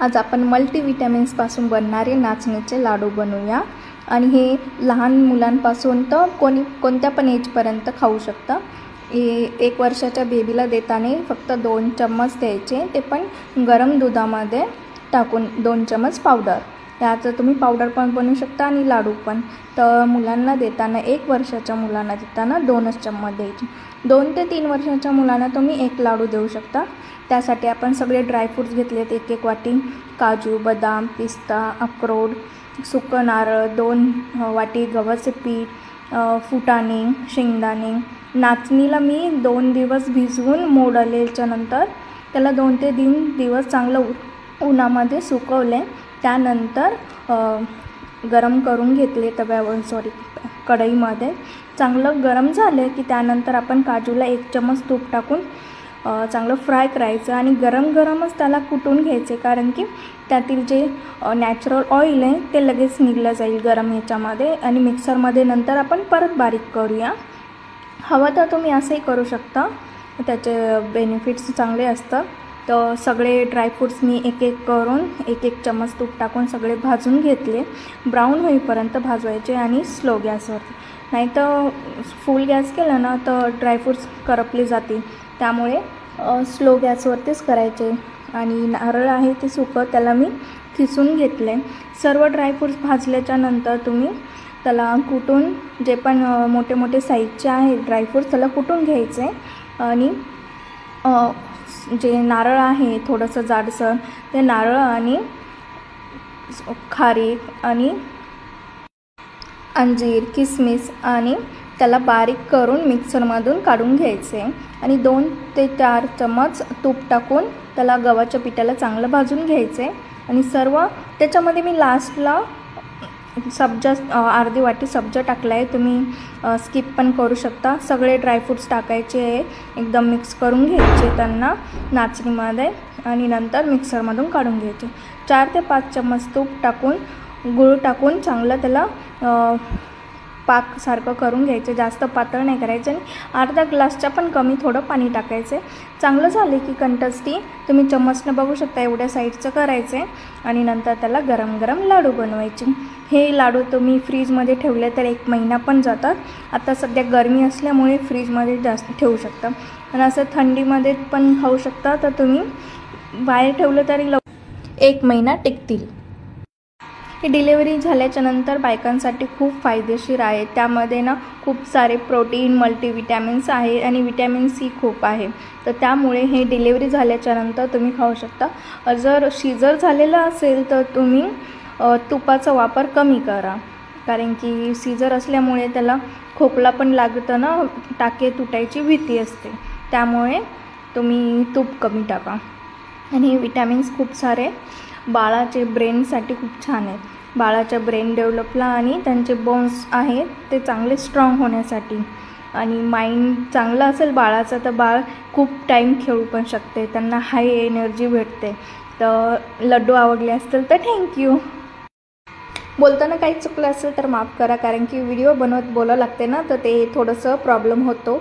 आज आपण मल्टीविटॅमिन्सपासून बनणारे नाचणीचे लाडू बनवूया। आणि हे लहान मुलांपासून तर कोणत्या पण एजपर्यंत खाऊ शकता। 1 वर्षाच्या बेबीला देताना फक्त 2 चम्मच द्यायचे, ते पण गरम दुधामध्ये टाकून 2 चम्मच पावडर। याचं तुम्ही पावडर पण बनवू शकता आणि लाडू पण। तर मुलांना देताना 1 वर्षाच्या मुलांना देताना 2च चम्मच द्यायचे। 2 ते 3 वर्षाच्या मुलांना तुम्ही 1 लाडू देऊ शकता। त्यासाठी आपण सगळे ड्रायफ्रूट्स घेतलेत 1-1 वाटी, काजू, बदाम, पिस्ता, अक्रोड, सुकं नारळ, 2 वाटी गव्हाचे पीठ, फुटाणे, शेंगदाणे। नाचणीला मी 2 दिवस भिजवून मोडल्याच्या नंतर त्याला 2 ते 3 दिवस चांगलं उन्हामध्ये सुकवले। त्यानंतर गरम करून घेतले तव्यावर कढईमध्ये। चांगलं गरम झाले की त्यानंतर आपण काजूला 1 चम्मच तूप टाकून चांगलं फ्राय करायचं आणि गरमच त्याला कुटून घ्यायचे, कारण की त्यातील जे नॅचरल ऑइल आहे ते लगेच निघलं जाईल गरम ह्याच्यामध्ये। आणि मिक्सरमध्ये नंतर आपण परत बारीक करूया। हवं तर तुम्ही असंही करू शकता, त्याचे बेनिफिट्स चांगले असतात। तर सगळे ड्रायफ्रूट्स मी 1-1 करून 1-1 चम्मच तूप टाकून सगळे भाजून घेतले। ब्राऊन होईपर्यंत भाजवायचे आणि स्लो गॅसवर, नाही तर फुल गॅस केला ना तर ड्रायफ्रूट्स करपले जातील। त्यामुळे स्लो गॅसवरतीच करायचे। आणि नारळ आहे ते सुकं, त्याला मी किसून घेतले। सर्व ड्रायफ्रूट्स भाजल्याच्या नंतर तुम्ही त्याला कुटून, जे पण मोठे मोठे साईजचे आहेत ड्रायफ्रूट्स त्याला कुटून घ्यायचे। आणि जे नारळ आहे थोडंसं जाडसर, ते नारळ आणि खारीक आणि अंजीर, किसमिस आणि त्याला बारीक करून मिक्सरमधून काढून घ्यायचे। आणि 2 ते 4 चम्मच तूप टाकून त्याला गव्हाच्या पिठाला चांगलं भाजून घ्यायचे। आणि सर्व त्याच्यामध्ये मी लास्टला सब्जा, अर्धी वाटी सब्जा टाकला आहे, तुम्ही स्किप पण करू शकता। सगळे ड्रायफ्रूट्स टाकायचे आहे, एकदम मिक्स करून घ्यायचे त्यांना नाचणीमध्ये आणि नंतर मिक्सरमधून काढून घ्यायचे। 4 ते 5 चम्मच तूप टाकून गूळ टाकून चांगलं त्याला पाकसारखं करून घ्यायचे। जास्त पातळ नाही करायचं आणि अर्धा ग्लासच्या पण कमी थोडं पाणी टाकायचे। चांगलं झाले की कंटस्टी तुम्ही चम्मचनं बघू शकता, एवढ्या साईडचं करायचे। आणि नंतर त्याला गरम लाडू बनवायचे। हे लाडू तुम्ही फ्रीजमध्ये ठेवले तर 1 महिना पण जातात। आता सध्या गरमी असल्यामुळे फ्रीजमध्ये जास्त ठेवू शकता, आणि असं थंडीमध्ये पण खाऊ शकता। तर तुम्ही बाहेर ठेवलं तरी 1 महिना टिकतील। ही डिलिव्हरी झाल्याच्या नंतर बायकांसाठी खूप फायदेशीर आहे। त्यामध्ये ना खूप सारे प्रोटीन, मल्टीविटॅमिन्स आहे आणि विटॅमिन सी खूप आहे। तर त्यामुळे हे डिलिव्हरी झाल्याच्या नंतर तुम्ही खाऊ शकता। जर शिजर झालेला असेल तर तुम्ही तुपाचा वापर कमी करा, कारण की सीझर असल्यामुळे त्याला खोकला पण लागतं ना, टाके तुटायची भीती असते। त्यामुळे तुम्ही तूप कमी टाका। आणि विटॅमिन्स खूप सारे बाळाचे ब्रेनसाठी खूप छान आहेत। बाळाच्या ब्रेन डेव्हलपला आणि त्यांचे बोन्स आहेत ते चांगले स्ट्रॉंग होण्यासाठी। आणि माइंड चांगलं असेल बाळाचं तर बाळ खूप टाईम खेळू पण शकते, त्यांना हाय एनर्जी भेटते। तर लड्डू आवडले असतील तर थँक्यू। बोलताना काही चुकलं असेल तर माफ करा, कारण की व्हिडिओ बनवत बोलावं लागते ना, तर ते थोडंसं प्रॉब्लेम होतो।